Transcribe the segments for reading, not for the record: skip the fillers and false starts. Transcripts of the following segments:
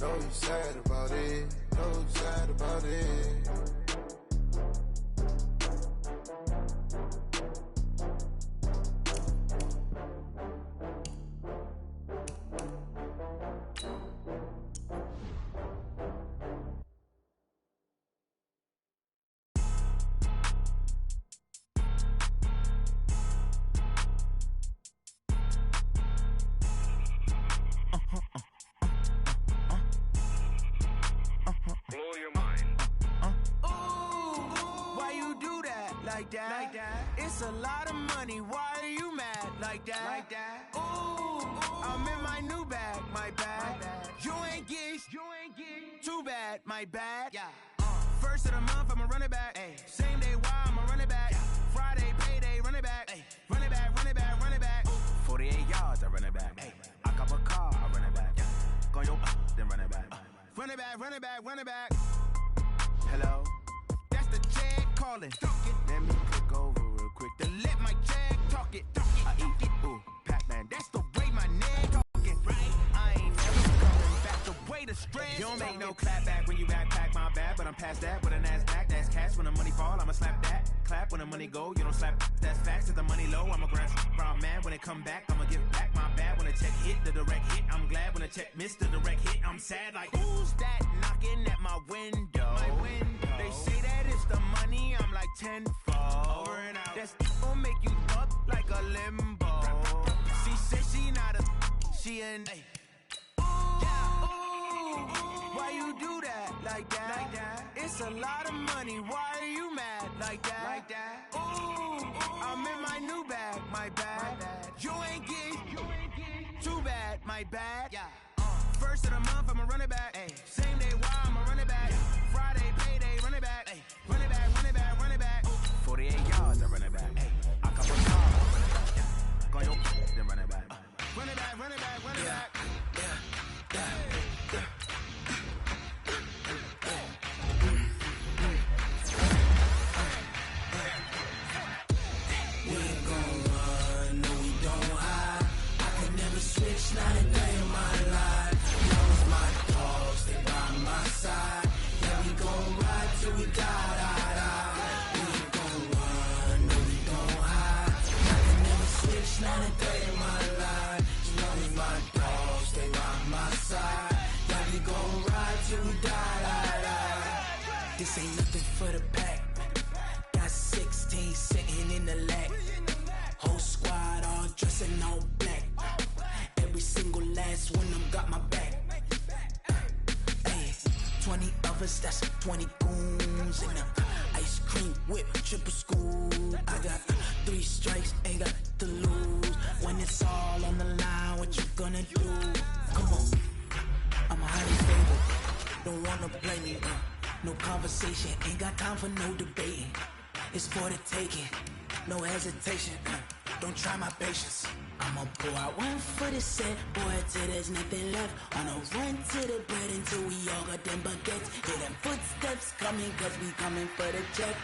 Know you sad about it. Know you sad about it. It's a lot of money, why are you mad like that? Ooh, I'm in my new bag, my bad. You ain't get too bad, my bad. First of the month, I'ma run it back. Same day, why I'ma run it back. Friday, payday, run it back. Run it back, run it back, run it back. 48 yards, I run it back. I cop a car, I run it back. Go your then run it back. Run it back, run it back, run it back. Hello? That's the jag calling. Let me click over real quick to let my jag talk it. I eat it, ooh, Pac-Man. That's the way my name talking, right? I ain't never coming back the way the stress. You don't make no clap back when you backpack my bad, but I'm past that with a NASDAQ. That's cash when the money fall, I'ma slap that. Clap when the money go, you don't slap. That's facts. If the money low, I'ma grind brown man. When it come back, I'ma give back my bad. When the check hit, the direct hit. I'm glad when the check missed the direct hit. I'm sad like, who's that knocking at my window? They say that it's the money, I'm like tenfold. Over and out. That's gon' make you up like a limbo. She said she not a, she an. Why you do that like that? It's a lot of money, why are you mad like that? Ooh, I'm in my new bag, my bad. You ain't get too bad, my bad. First of the month, I'ma run it back. Same day, why I'ma run it back. Friday, payday, run it back. Run it back, run it back, run it back. 48 yards, I run it back. I cop a car, I run it back. Go your then run it back. Run it back, run it back, run it back. We ain't gon' run, no we don't hide. I could never switch, not a day in my life. Lost my dogs, they by my side. Yeah, we gon' ride till we die. We ain't gon' run, no we don't hide. I could never switch, not a day in my life. As long as my dogs, they by my side. Yeah, we gon' ride till we die. This ain't nothing for the pack. Got 16 sitting in the lag. Whole squad all dressing all black. Every single last one of them got my back. Hey, 20 of us, that's 20 goons in the ice cream whip, triple school. I got 3 strikes, ain't got to lose. When it's all on the line, what you gonna do? Come on, I'm highly favored. Don't wanna blame me. No conversation, ain't got time for no debating. It's for the taking, no hesitation. Don't try my patience. I'ma pull out one for the set, boy, till there's nothing left. On a run to the bread until we all got them baguettes. Hear them footsteps coming, cause we coming for the check.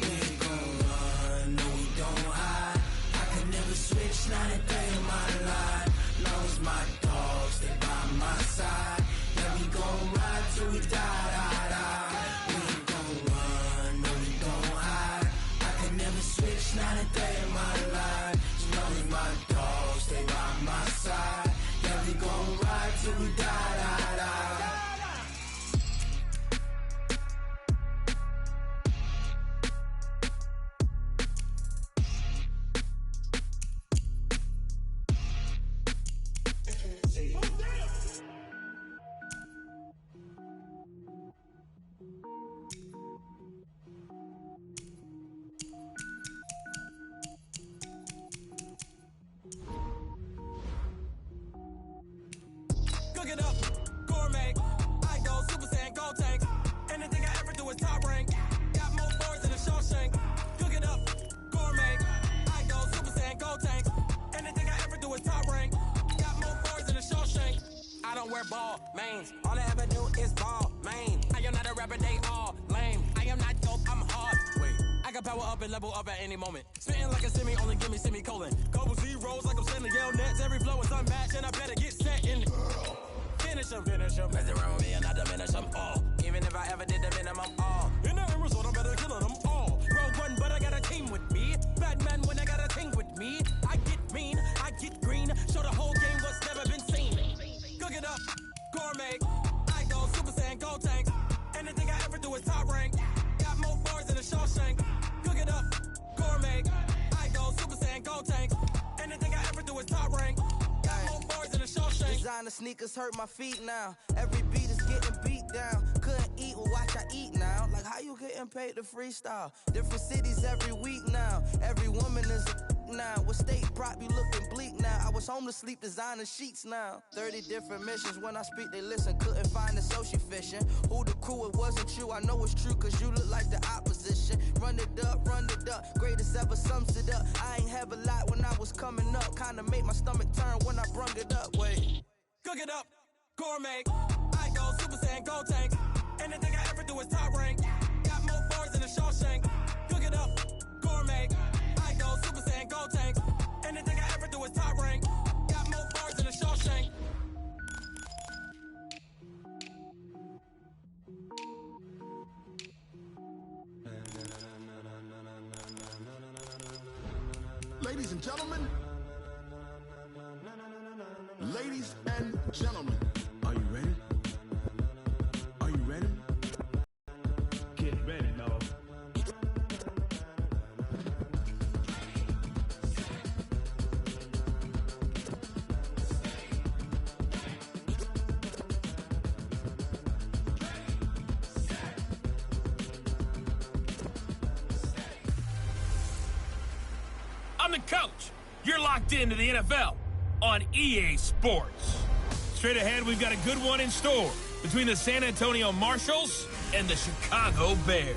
We ain't gon' run, no we don't hide. I could never switch, not a day in my life. Long as my dogs, they by my side. Yeah, we gon' ride till we die. We ain't gon' run, no we don't hide. I could never switch, not a day in my life. As long as my dogs, they by my side. Yeah, we gon' ride till we die. Cook it up, gourmet. I go Super Saiyan, gold tank. Anything I ever do is top rank. Got more boards than a Shawshank. Cook it up, gourmet. I go Super Saiyan, gold tank. Anything I ever do is top rank. Got more boards than a Shawshank. I don't wear ball mains. All I ever do is ball main. I am not a rapper, they all lame. I am not dope, I'm hard. Wait, I can power up and level up at any moment. Spitting like a semi, only give me semicolon. Couple zeros like I'm sending yell nets. Every flow is unmatched, and I better get set in. pressure. Mess around with me and I diminish them all. Even if I ever did the minimum, all. In the end result, I'm better killing them all. Rogue one, but I got a team with me. Batman when I got a thing with me. I get mean, I get green. Show the whole game what's never been seen. Cook it up, gourmet. I go Super Saiyan, go tank. Anything I ever do is top rank. Got more bars than a Shawshank. Cook it up, gourmet. I go Super Saiyan, go tank. Anything I ever do is top rank. Got more bars than a Shawshank. Designer sneakers hurt my feet now. Every beat is getting beat down. Couldn't eat, well watch I eat now. Like how you getting paid to freestyle? Different cities every week now. Every woman is a now. With state prop you looking bleak now. I was home to sleep designer sheets now. 30 different missions. When I speak they listen. Couldn't find it so she fishing. Who the crew, it wasn't you. I know it's true cause you look like the opposition. Run it up, greatest ever sums it up. I ain't have a lot when I was coming up. Kinda made my stomach turn when I brung it up. Wait. Cook it up, gourmet. I go Super Saiyan, go tank. Anything I ever do is top rank. Got more bars than a Shawshank. Cook it up, gourmet. I go Super Saiyan, go tank. Anything I ever do is top rank. Got more bars than a Shawshank. Ladies and gentlemen, are you ready? Are you ready? Get ready, dog. I'm the coach. You're locked into the NFL on EA Sports. Straight ahead, we've got a good one in store between the San Antonio Marshals and the Chicago Bears.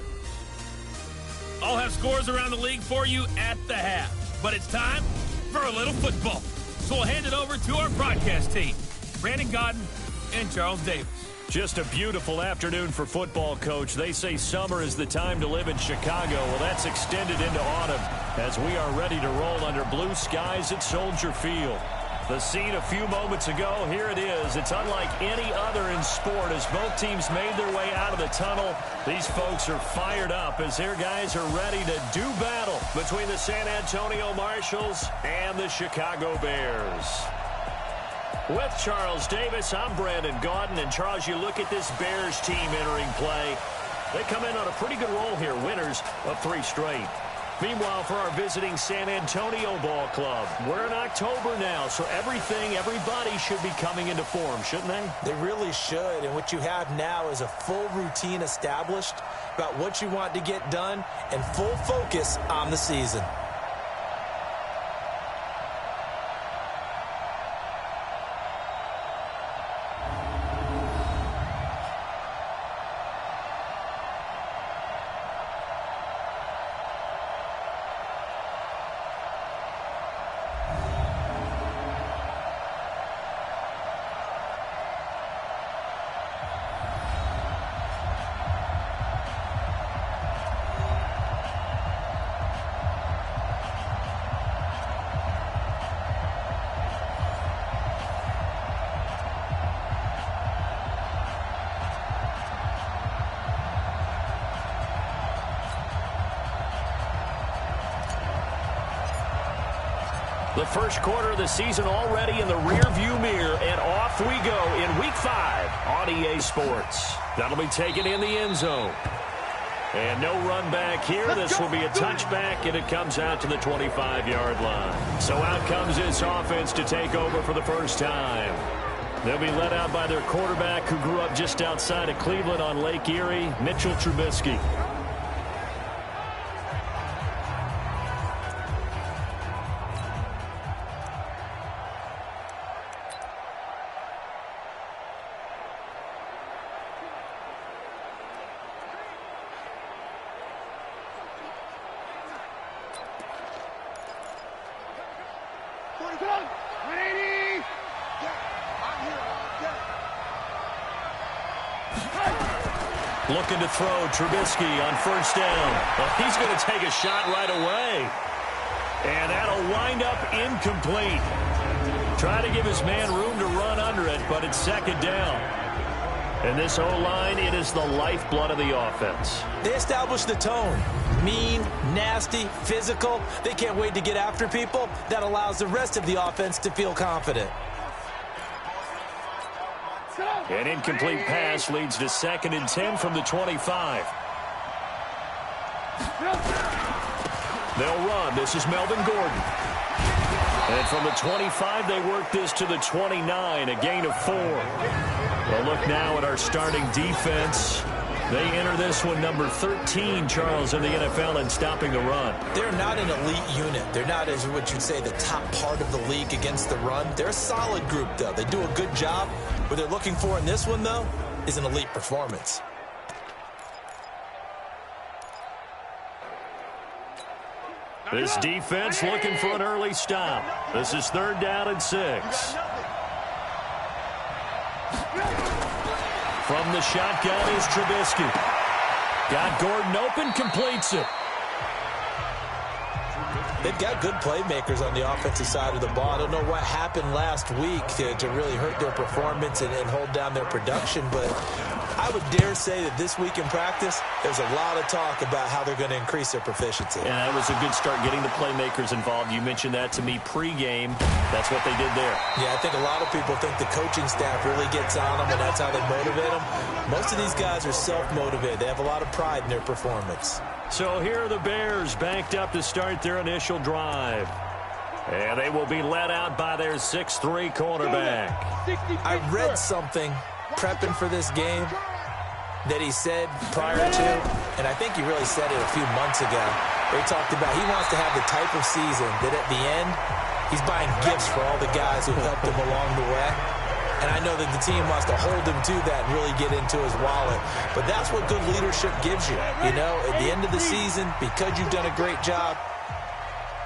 I'll have scores around the league for you at the half, but it's time for a little football. So we'll hand it over to our broadcast team, Brandon Godden and Charles Davis. Just a beautiful afternoon for football, Coach. They say summer is the time to live in Chicago. Well, that's extended into autumn as we are ready to roll under blue skies at Soldier Field. The scene a few moments ago, here it is. It's unlike any other in sport as both teams made their way out of the tunnel. These folks are fired up as their guys are ready to do battle between the San Antonio Marshals and the Chicago Bears. With Charles Davis, I'm Brandon Gaudin. And Charles, you look at this Bears team entering play. They come in on a pretty good roll here, winners of 3 straight. Meanwhile, for our visiting San Antonio ball club, we're in October now, so everybody should be coming into form, shouldn't they? They really should, and what you have now is a full routine established about what you want to get done and full focus on the season. The first quarter of the season already in the rearview mirror, and off we go in Week 5 on EA Sports. That'll be taken in the end zone. And no run back here. This will be a touchback, and it comes out to the 25-yard line. So out comes this offense to take over for the first time. They'll be led out by their quarterback who grew up just outside of Cleveland on Lake Erie, Mitchell Trubisky. Looking to throw Trubisky on first down. Well, he's going to take a shot right away. And that'll wind up incomplete. Try to give his man room to run under it, but it's second down. And this O-line, it is the lifeblood of the offense. They established the tone. Mean, nasty, physical. They can't wait to get after people. That allows the rest of the offense to feel confident. An incomplete pass leads to 2nd and 10 from the 25. They'll run. This is Melvin Gordon. And from the 25, they work this to the 29, a gain of 4. Well, look now at our starting defense. They enter this one number 13, Charles, in the NFL in stopping the run. They're not an elite unit. They're not, as what you'd say, the top part of the league against the run. They're a solid group, though. They do a good job. What they're looking for in this one, though, is an elite performance. This defense looking for an early stop. This is 3rd down and 6. From the shotgun is Trubisky. Got Gordon open, completes it. They've got good playmakers on the offensive side of the ball. I don't know what happened last week to really hurt their performance and hold down their production, but I would dare say that this week in practice, there's a lot of talk about how they're going to increase their proficiency. And that was a good start, getting the playmakers involved. You mentioned that to me pregame. That's what they did there. Yeah, I think a lot of people think the coaching staff really gets on them, and that's how they motivate them. Most of these guys are self-motivated. They have a lot of pride in their performance. So here are the Bears backed up to start their initial drive. And they will be led out by their 6'3" cornerback. I read something prepping for this game that he said prior to, and I think he really said it a few months ago, where he talked about he wants to have the type of season that at the end, he's buying gifts for all the guys who helped him along the way. And I know that the team wants to hold him to that and really get into his wallet. But that's what good leadership gives you. You know, at the end of the season, because you've done a great job,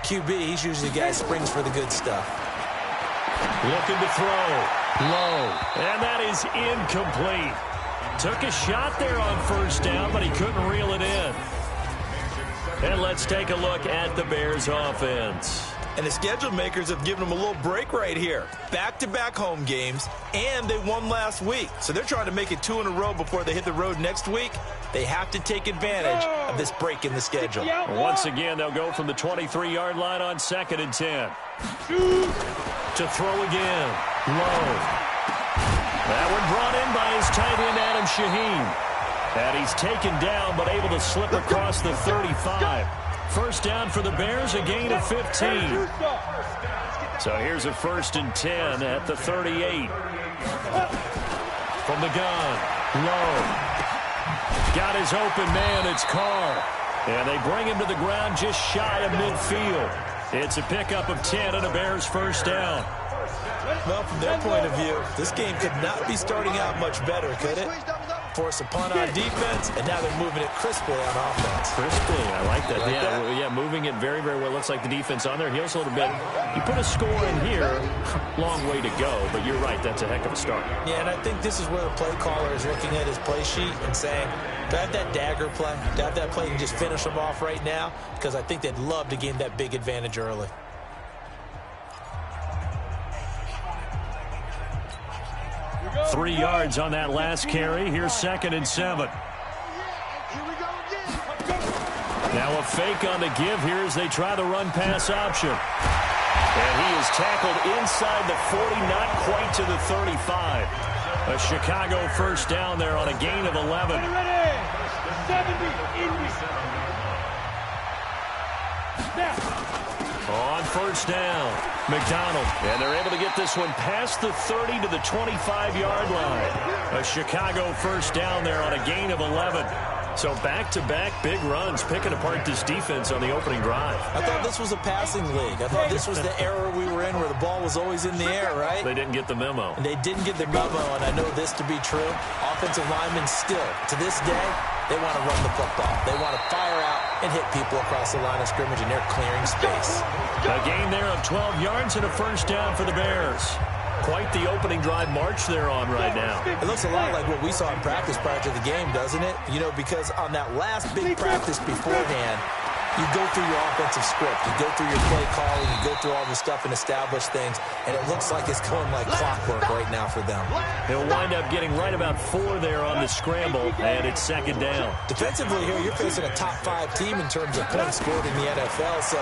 QB, he's usually the guy who springs for the good stuff. Looking to throw. Low. And that is incomplete. Took a shot there on 1st down, but he couldn't reel it in. And let's take a look at the Bears offense. And the schedule makers have given them a little break right here. Back-to-back home games, and they won last week. So they're trying to make it 2 in a row before they hit the road next week. They have to take advantage of this break in the schedule. Once again, they'll go from the 23-yard line on 2nd and 10. To throw again. Low. That one brought in by his tight end, Adam Shaheen. And he's taken down, but able to slip across the 35. 1st down for the Bears, a gain of 15. So here's a 1st and 10 at the 38. From the gun. Low. Got his open man, it's Carr. And they bring him to the ground just shy of midfield. It's a pickup of 10 and a Bears 1st down. Well, from their point of view, this game could not be starting out much better, could it? Force a punt on defense, and now they're moving it crisply on offense. Crisply, I like that. Yeah, moving it very, very well. Looks like the defense on there heals a little bit. You put a score in here, long way to go, but you're right, that's a heck of a start. Yeah, and I think this is where the play caller is looking at his play sheet and saying, do I have that dagger play? Do I have that play and just finish them off right now? Because I think they'd love to gain that big advantage early. Three yards on that last carry. Here's 2nd and 7. Now a fake on the give here as they try the run-pass option. And he is tackled inside the 40, not quite to the 35. A Chicago 1st down there on a gain of 11. On 1st down, McDonald. And they're able to get this one past the 30 to the 25-yard line. A Chicago 1st down there on a gain of 11. So back-to-back big runs, picking apart this defense on the opening drive. I thought this was a passing league. I thought this was the era we were in where the ball was always in the air, right? They didn't get the memo. And they didn't get the memo, and I know this to be true. Offensive linemen still, to this day, they want to run the football. They want to fire out and hit people across the line of scrimmage, and they're clearing space. A gain there of 12 yards and a 1st down for the Bears. Quite the opening drive march they're on right now. It looks a lot like what we saw in practice prior to the game, doesn't it? You know, because on that last big practice beforehand, you go through your offensive script. You go through your play calling. You go through all the stuff and establish things, and it looks like it's going like clockwork right now for them. He'll wind up getting right about 4 there on the scramble, and it's second down. Defensively here, you're facing a top 5 team in terms of points scored in the NFL, so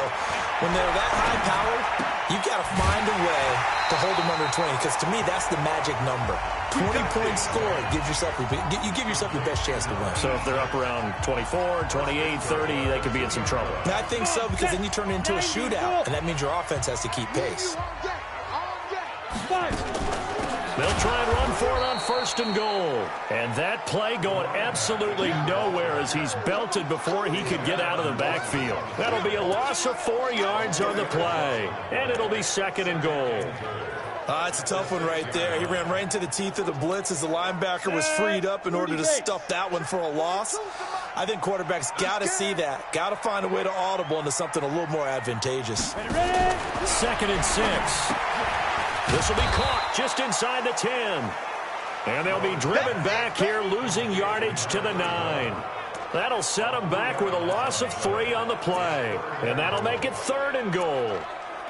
when they're that high-powered, you got to find a way to hold them under 20, because to me, that's the magic number. 20 points scored, you give yourself your best chance to win. So if they're up around 24, 28, 30, they could be in some trouble. And I think so, because then you turn it into a shootout, and that means your offense has to keep pace. They'll try and run for it on 1st and goal. And that play going absolutely nowhere as he's belted before he could get out of the backfield. That'll be a loss of 4 yards on the play. And it'll be 2nd and goal. It's a tough one right there. He ran right into the teeth of the blitz as the linebacker was freed up in order to stuff that one for a loss. I think quarterbacks got to see that. Got to find a way to audible into something a little more advantageous. 2nd and 6. This will be caught just inside the 10. And they'll be driven back here, losing yardage to the 9. That'll set them back with a loss of 3 on the play. And that'll make it 3rd and goal.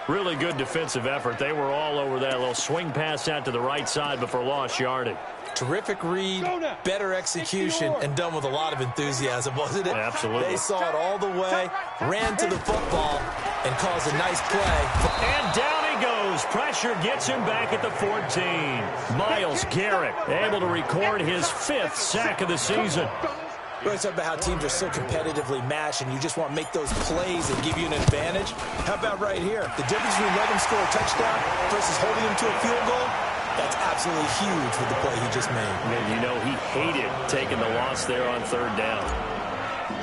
Really good defensive effort. They were all over that little swing pass out to the right side before lost yardage. Terrific read, better execution, and done with a lot of enthusiasm, wasn't it? Absolutely. They saw it all the way, ran to the football, and caused a nice play. And down he goes. Pressure gets him back at the 14. Myles Garrett able to record his 5th sack of the season. We always talk about how teams are so competitively matched, and you just want to make those plays that give you an advantage. How about right here? The difference between letting him score a touchdown versus holding him to a field goal, that's absolutely huge with the play he just made. And you know he hated taking the loss there on 3rd down.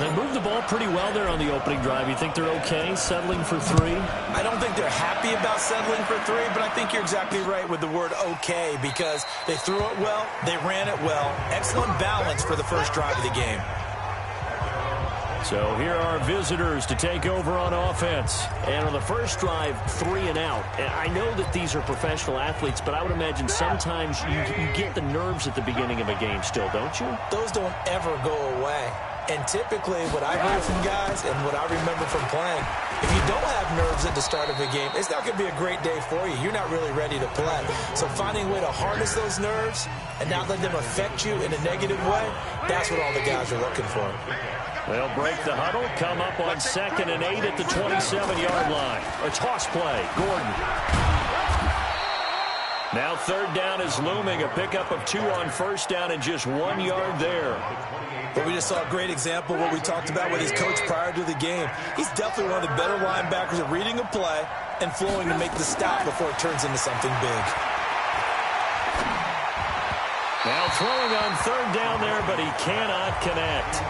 They moved the ball pretty well there on the opening drive. You think they're okay settling for 3? I don't think they're happy about settling for 3, but I think you're exactly right with the word okay, because they threw it well, they ran it well. Excellent balance for the first drive of the game. So here are visitors to take over on offense. And on the first drive, 3 and out. And I know that these are professional athletes, but I would imagine sometimes you get the nerves at the beginning of a game still, don't you? Those don't ever go away. And typically what I've heard from guys and what I remember from playing, if you don't have nerves at the start of a game, it's not going to be a great day for you. You're not really ready to play. So finding a way to harness those nerves and not let them affect you in a negative way, that's what all the guys are looking for. They'll break the huddle, come up on 2nd and 8 at the 27-yard line. A toss play, Gordon. Now 3rd down is looming, a pickup of 2 on 1st down and just 1 yard there. But we just saw a great example of what we talked about with his coach prior to the game. He's definitely one of the better linebackers at reading a play and flowing to make the stop before it turns into something big. Now throwing on 3rd down there, but he cannot connect.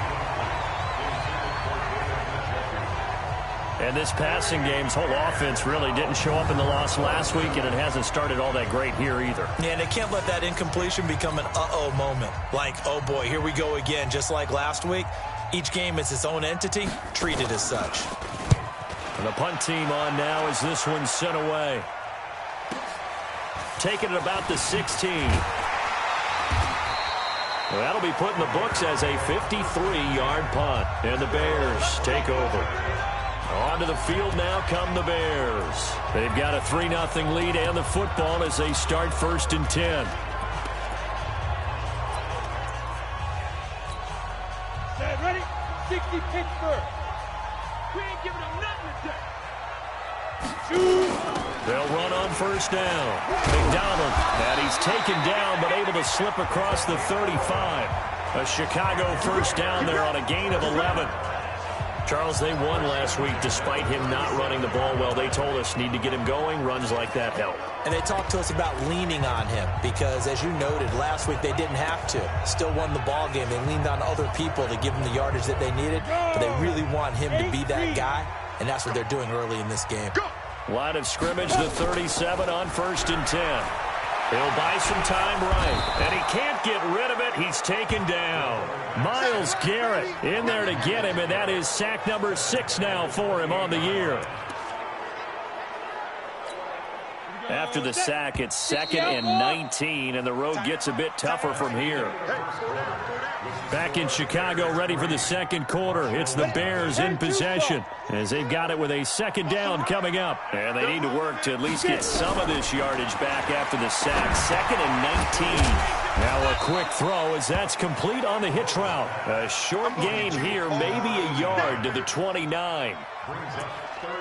And this passing game's whole offense really didn't show up in the loss last week, and it hasn't started all that great here either. Yeah, and they can't let that incompletion become an uh-oh moment. Like, oh boy, here we go again, just like last week. Each game is its own entity, treated as such. And the punt team on now as this one's sent away. Taking it about the 16. Well, that'll be put in the books as a 53-yard punt. And the Bears take over. Onto the field now come the Bears. They've got a 3-0 lead and the football as they start 1st and 10. Ready? 60 Pittsburgh. We ain't giving them nothing today. They'll run on 1st down. McDonald, and he's taken down but able to slip across the 35. A Chicago 1st down there on a gain of 11. Charles, they won last week despite him not running the ball well. They told us need to get him going. Runs like that help. And they talked to us about leaning on him because, as you noted, last week they didn't have to. Still won the ball game. They leaned on other people to give them the yardage that they needed, but they really want him to be that guy, and that's what they're doing early in this game. Line of scrimmage, the 37 on 1st and 10. He'll buy some time right, and he can't get rid of it. He's taken down. Myles Garrett in there to get him, and that is sack number 6 now for him on the year. After the sack, it's 2nd and 19, and the road gets a bit tougher from here. Back in Chicago, ready for the second quarter. It's the Bears in possession as they've got it with a 2nd down coming up. And they need to work to at least get some of this yardage back after the sack. 2nd and 19. Now a quick throw as that's complete on the hitch route. A short gain here, maybe a yard to the 29.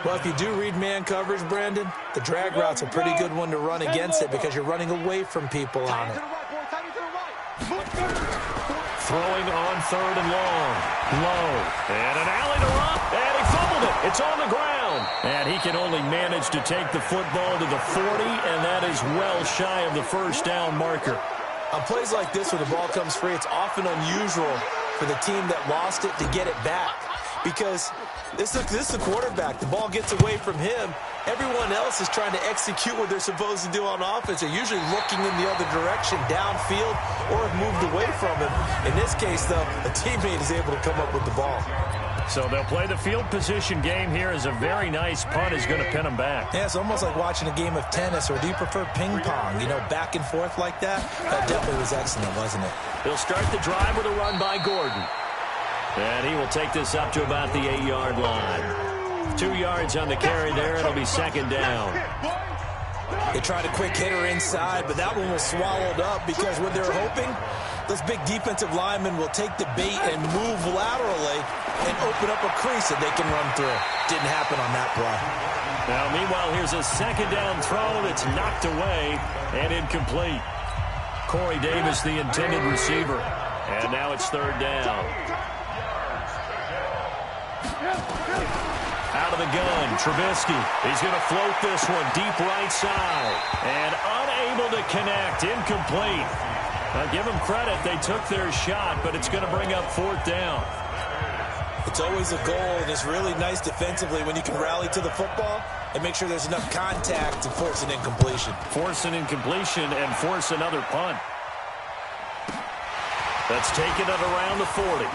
Well, if you do read man coverage, Brandon, the drag route's a pretty good one to run against it because you're running away from people on it. Throwing on 3rd and long. Low. And an alley to run. And he fumbled it. It's on the ground. And he can only manage to take the football to the 40, and that is well shy of the 1st down marker. On plays like this where the ball comes free, it's often unusual for the team that lost it to get it back. Because this is the quarterback. The ball gets away from him. Everyone else is trying to execute what they're supposed to do on offense. They're usually looking in the other direction, downfield, or have moved away from him. In this case, though, a teammate is able to come up with the ball. So they'll play the field position game here as a very nice punt is going to pin them back. Yeah, it's almost like watching a game of tennis, or do you prefer ping pong? You know, back and forth like that? That definitely was excellent, wasn't it? They'll start the drive with a run by Gordon. And he will take this up to about the 8-yard line. 2 yards on the carry there. It'll be 2nd down. They tried a quick hitter inside, but that one was swallowed up because what they're hoping, those big defensive linemen will take the bait and move laterally and open up a crease that they can run through. Didn't happen on that play. Now, meanwhile, here's a 2nd down throw that's knocked away and incomplete. Corey Davis, the intended receiver. And now it's 3rd down. Out of the gun, Trubisky. He's going to float this one deep right side. And unable to connect, incomplete. Now, give them credit, they took their shot, but it's going to bring up 4th down. It's always a goal, and it's really nice defensively when you can rally to the football and make sure there's enough contact to force an incompletion. Force an incompletion and force another punt. That's taken it around the 40.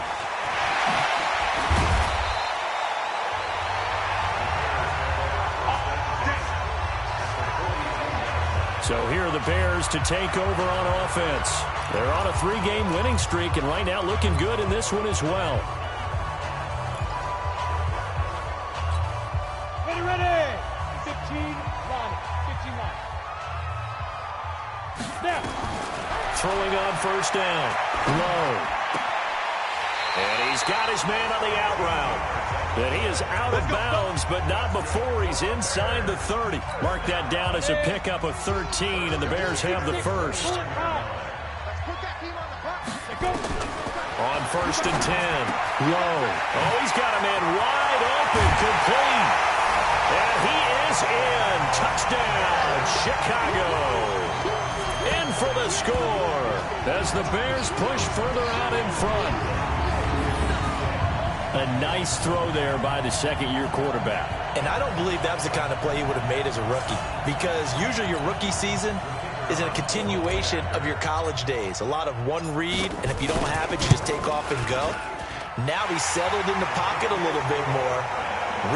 So here are the Bears to take over on offense. They're on a 3-game winning streak, and right now looking good in this one as well. Ready. 15 line. 15 line. Snap. Throwing on 1st down. Low. And he's got his man on the out route. And he is out of bounds, but not before he's inside the 30. Mark that down as a pickup of 13, and the Bears have the first. On 1st and 10. Low. Oh, he's got a man wide open, complete. And he is in. Touchdown, Chicago. In for the score as the Bears push further out in front. A nice throw there by the 2nd-year quarterback. And I don't believe that was the kind of play he would have made as a rookie, because usually your rookie season is a continuation of your college days. A lot of one read, and if you don't have it, you just take off and go. Now he's settled in the pocket a little bit more,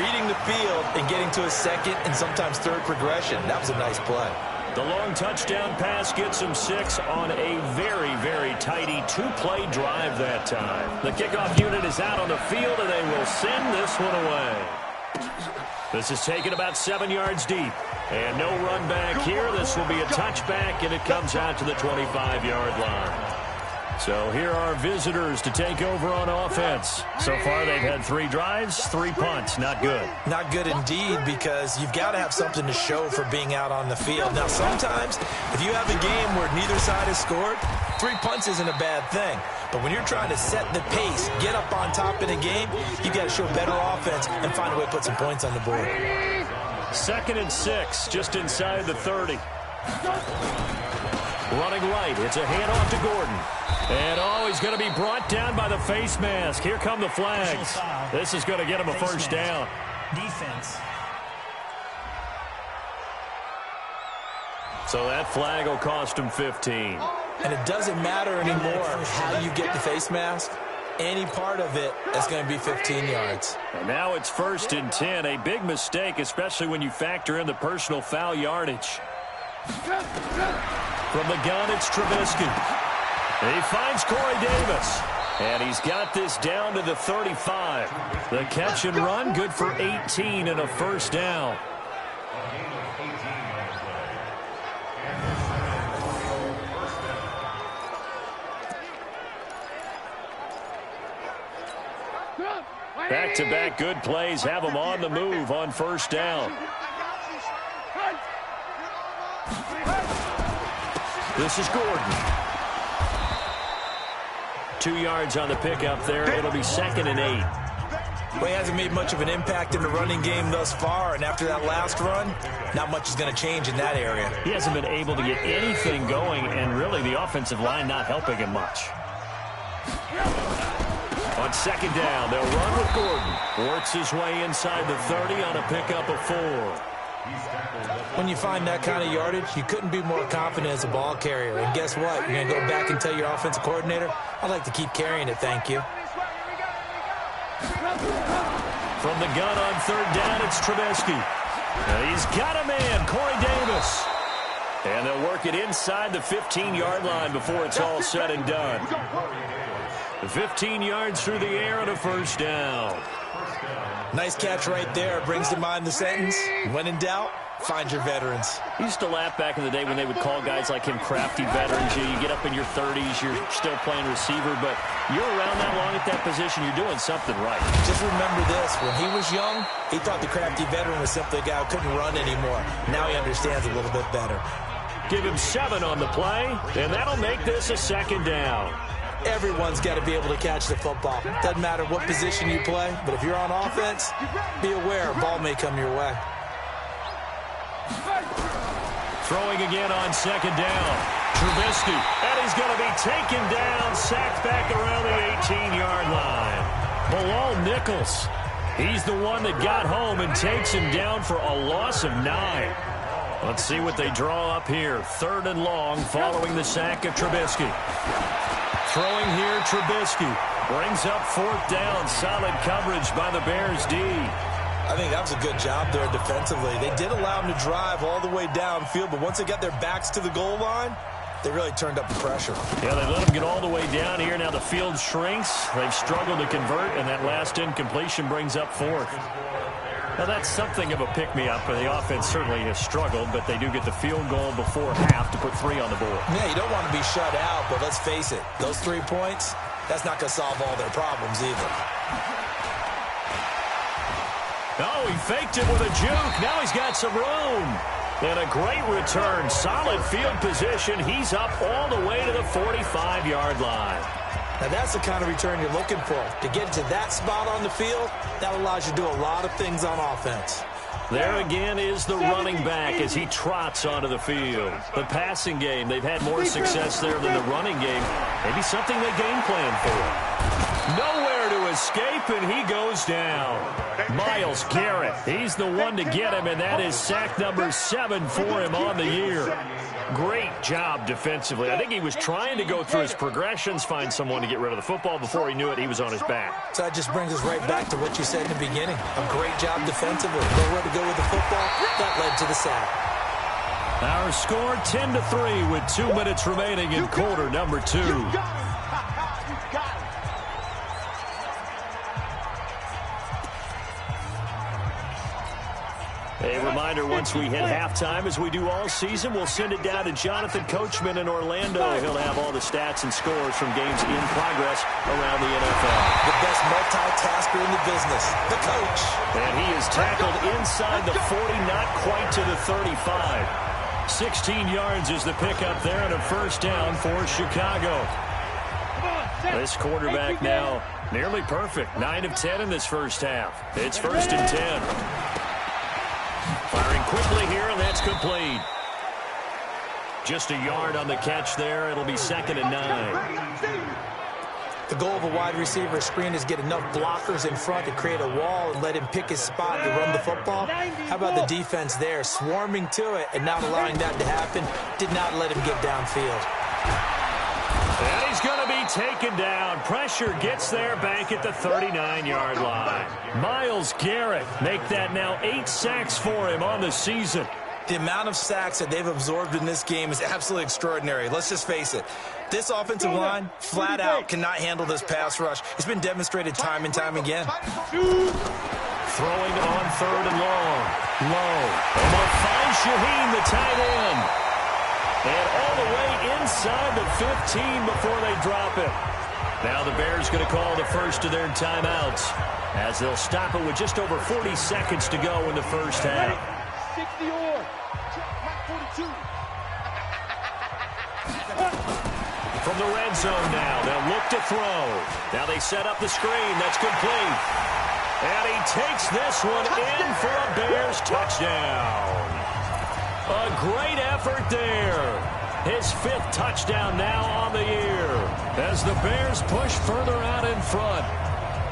reading the field and getting to a 2nd and sometimes 3rd progression. That was a nice play. The long touchdown pass gets him 6 on a very, very tidy 2-play drive that time. The kickoff unit is out on the field, and they will send this one away. This is taken about 7 yards deep. And no run back here. This will be a touchback, and it comes out to the 25-yard line. So here are visitors to take over on offense. So far, they've had 3 drives, 3 punts. Not good. Not good indeed, because you've got to have something to show for being out on the field. Now, sometimes, if you have a game where neither side has scored, 3 punts isn't a bad thing. But when you're trying to set the pace, get up on top in a game, you've got to show better offense and find a way to put some points on the board. 2nd and 6, just inside the 30. Running right, it's a handoff to Gordon. And, oh, he's going to be brought down by the face mask. Here come the flags. This is going to get him a first down. Defense. So that flag will cost him 15. And it doesn't matter anymore how you get the face mask. Any part of it is going to be 15 yards. And now it's 1st and 10. A big mistake, especially when you factor in the personal foul yardage. From the gun, it's Trubisky. He finds Corey Davis. And he's got this down to the 35. The catch and run, good for 18 and a first down. Back-to-back good plays have them on the move on first down. This is Gordon. 2 yards on the pickup there. It'll be 2nd and 8. Well, he hasn't made much of an impact in the running game thus far, and after that last run, not much is going to change in that area. He hasn't been able to get anything going, and really the offensive line not helping him much. On 2nd down, they'll run with Gordon. Works his way inside the 30 on a pickup of 4. When you find that kind of yardage, you couldn't be more confident as a ball carrier. And guess what? You're going to go back and tell your offensive coordinator, I'd like to keep carrying it, thank you. From the gun on 3rd down, it's Trubisky. He's got a man, Corey Davis. And they'll work it inside the 15-yard line before it's all said and done. 15 yards through the air and a first down. Nice catch right there. Brings to mind the sentence, when in doubt, find your veterans. I used to laugh back in the day when they would call guys like him crafty veterans. You get up in your 30s, you're still playing receiver, but you're around that long at that position, you're doing something right. Just remember this, when he was young, he thought the crafty veteran was simply a guy who couldn't run anymore. Now he understands a little bit better. Give him 7 on the play, and that'll make this a 2nd down. Everyone's got to be able to catch the football. Doesn't matter what position you play, but if you're on offense, be aware a ball may come your way. Throwing again on 2nd down. Trubisky, and he's going to be taken down, sacked back around the 18-yard line. Bilal Nichols, he's the one that got home and takes him down for a loss of 9. Let's see what they draw up here. 3rd and long following the sack of Trubisky. Throwing here, Trubisky brings up 4th down. Solid coverage by the Bears D. I think that was a good job there defensively. They did allow him to drive all the way downfield, but once they got their backs to the goal line, they really turned up the pressure. Yeah, they let him get all the way down here. Now the field shrinks. They've struggled to convert, and that last incompletion brings up 4th. Now that's something of a pick-me-up. The offense certainly has struggled, but they do get the field goal before half to put 3 on the board. Yeah, you don't want to be shut out, but let's face it, those 3 points, that's not going to solve all their problems either. Oh, he faked it with a juke. Now he's got some room. And a great return. Solid field position. He's up all the way to the 45-yard line. Now that's the kind of return you're looking for. To get to that spot on the field, that allows you to do a lot of things on offense. There again is the running back as he trots onto the field. The passing game, they've had more success there than the running game. Maybe something they game plan for. Nowhere to escape, and he goes down. Myles Garrett, he's the one to get him, and that is sack number 7 for him on the year. Great job defensively. I think he was trying to go through his progressions, find someone to get rid of the football. Before he knew it, he was on his back. So that just brings us right back to what you said in the beginning. A great job defensively. Nowhere to go with the football. That led to the sack. Our score 10-3 with 2 minutes remaining in quarter number 2. A reminder, once we hit halftime, as we do all season, we'll send it down to Jonathan Coachman in Orlando. He'll have all the stats and scores from games in progress around the NFL. The best multitasker in the business, the coach. And he is tackled inside the 40, not quite to the 35. 16 yards is the pickup there and a first down for Chicago. This quarterback now nearly perfect. 9 of 10 in this first half. It's 1st and 10. Firing quickly here, and that's complete. Just a yard on the catch there. It'll be 2nd and 9. The goal of a wide receiver screen is get enough blockers in front to create a wall and let him pick his spot to run the football. How about the defense there, swarming to it and not allowing that to happen? Did not let him get downfield. And he's going to be taken down. Pressure gets there back at the 39-yard line. Myles Garrett make that now 8 sacks for him on the season. The amount of sacks that they've absorbed in this game is absolutely extraordinary. Let's just face it. This offensive line, flat out, cannot handle this pass rush. It's been demonstrated time and time again. Throwing on 3rd and long. Low. And they'll find Shaheen, the tight end. And all the way inside the 15 before they drop it. Now the Bears going to call the first of their timeouts as they'll stop it with just over 40 seconds to go in the first half. 60 or 42. From the red zone now, they'll look to throw. Now they set up the screen. That's complete. And he takes this one in for a Bears touchdown. A great effort there. His 5th touchdown now on the year as the Bears push further out in front.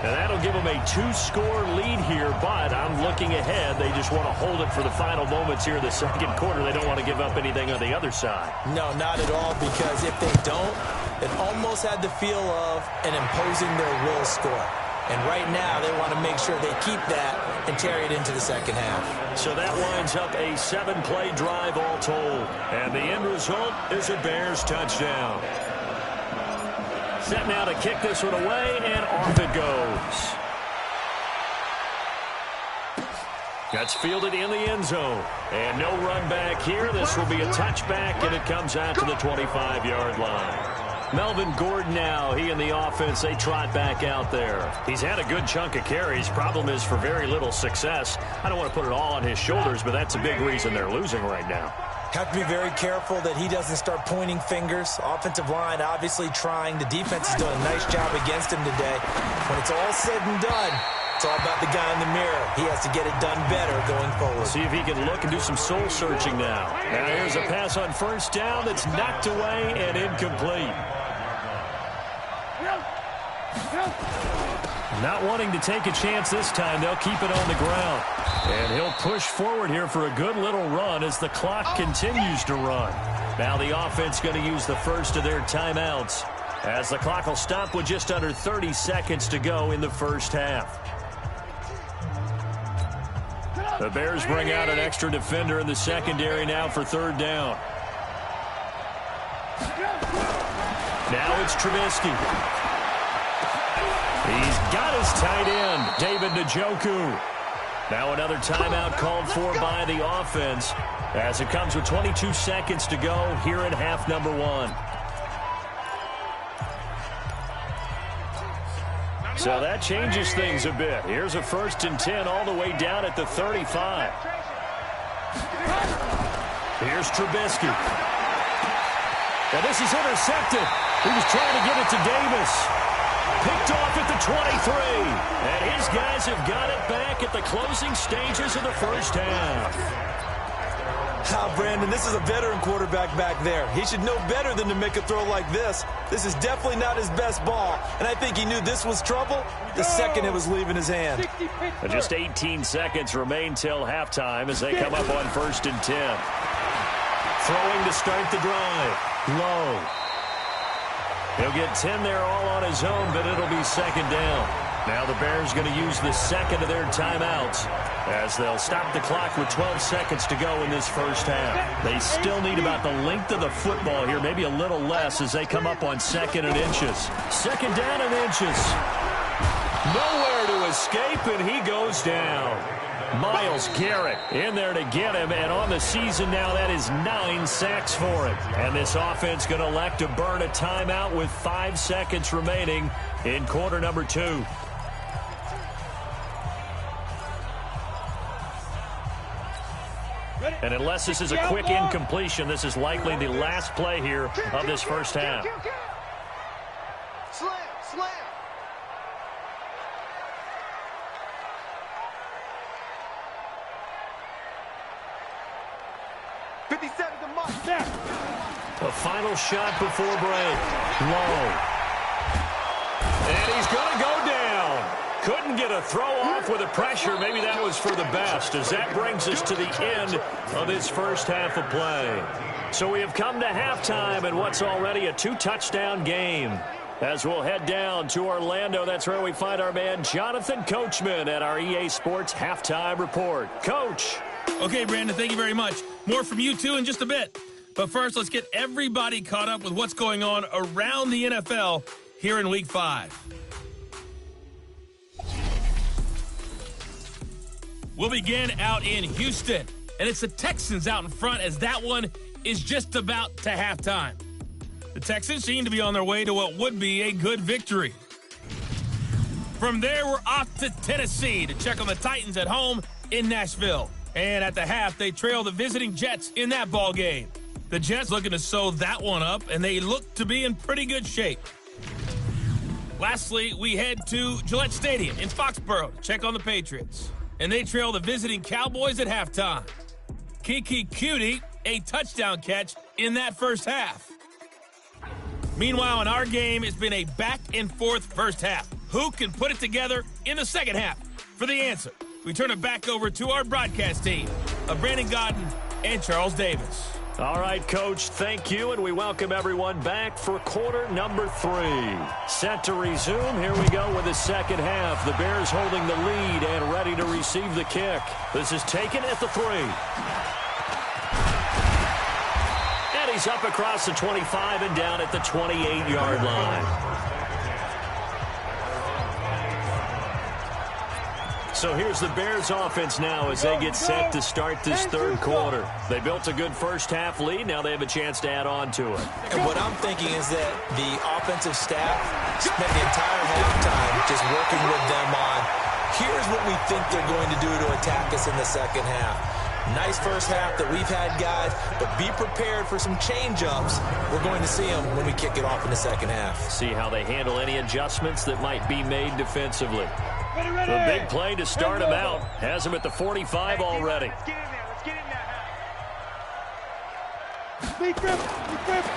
And that'll give them a 2-score lead here, but I'm looking ahead. They just want to hold it for the final moments here in the second quarter. They don't want to give up anything on the other side. No, not at all, because if they don't, it almost had the feel of an imposing their will score. And right now, they want to make sure they keep that and carry it into the second half. So that winds up a 7-play drive all told. And the end result is a Bears touchdown. Set now to kick this one away, and off it goes. That's fielded in the end zone. And no run back here. This will be a touchback, and it comes out to the 25-yard line. Melvin Gordon now, he and the offense, they trot back out there. He's had a good chunk of carries. Problem is for very little success. I don't want to put it all on his shoulders, but that's a big reason they're losing right now. Have to be very careful that he doesn't start pointing fingers. Offensive line obviously trying. The defense has done a nice job against him today. When it's all said and done, it's all about the guy in the mirror. He has to get it done better going forward. See if he can look and do some soul searching now. Now here's a pass on first down that's knocked away and incomplete. Not wanting to take a chance this time, they'll keep it on the ground. And he'll push forward here for a good little run as the clock continues to run. Now the offense going to use the first of their timeouts as the clock will stop with just under 30 seconds to go in the first half. The Bears bring out an extra defender in the secondary now for 3rd down. Now it's Trubisky. He's got his tight end, David Njoku. Now another timeout called for by the offense as it comes with 22 seconds to go here in half number 1. So that changes things a bit. Here's a 1st and 10 all the way down at the 35. Here's Trubisky. Now this is intercepted. He was trying to get it to Davis. Picked off at the 23. And his guys have got it back at the closing stages of the first half. Brandon, this is a veteran quarterback back there. He should know better than to make a throw like this. This is definitely not his best ball. And I think he knew this was trouble the second it was leaving his hand. And just 18 seconds remain till halftime as they come up on 1st and 10. Throwing to start the drive. Low. He'll get 10 there all on his own, but it'll be 2nd down. Now the Bears going to use the second of their timeouts as they'll stop the clock with 12 seconds to go in this first half. They still need about the length of the football here, maybe a little less as they come up on 2nd and inches. 2nd down and inches. Nowhere to escape, and he goes down. Myles Garrett in there to get him, and on the season now, that is 9 sacks for him. And this offense going to elect to burn a timeout with 5 seconds remaining in quarter number 2. And unless this is a quick incompletion, this is likely the last play here of this first half. Slam, slam. The final shot before break. Low. And he's going to go down. Couldn't get a throw off with the pressure. Maybe that was for the best as that brings us to the end of this first half of play. So we have come to halftime in what's already a 2-touchdown game. As we'll head down to Orlando, that's where we find our man Jonathan Coachman at our EA Sports Halftime Report. Coach. Okay, Brandon, thank you very much. More from you, too, in just a bit. But first, let's get everybody caught up with what's going on around the NFL here in Week 5. We'll begin out in Houston, and it's the Texans out in front as that one is just about to halftime. The Texans seem to be on their way to what would be a good victory. From there, we're off to Tennessee to check on the Titans at home in Nashville. And at the half, they trail the visiting Jets in that ball game. The Jets looking to sew that one up, and they look to be in pretty good shape. Lastly, we head to Gillette Stadium in Foxborough to check on the Patriots. And they trail the visiting Cowboys at halftime. Kiki Cutie, a touchdown catch in that first half. Meanwhile, in our game, it's been a back-and-forth first half. Who can put it together in the second half? For the answer, we turn it back over to our broadcast team of Brandon Gaudin and Charles Davis. All right, Coach, thank you, and we welcome everyone back for quarter number 3. Set to resume. Here we go with the second half. The Bears holding the lead and ready to receive the kick. This is taken at the 3. And he's up across the 25 and down at the 28-yard line. So here's the Bears offense now as they get set to start this third quarter. They built a good first half lead. Now they have a chance to add on to it. And what I'm thinking is that the offensive staff spent the entire halftime just working with them on, here's what we think they're going to do to attack us in the second half. Nice first half that we've had, guys, but be prepared for some change-ups. We're going to see them when we kick it off in the second half. See how they handle any adjustments that might be made defensively. The big play to start him out. Has him at the 45 already.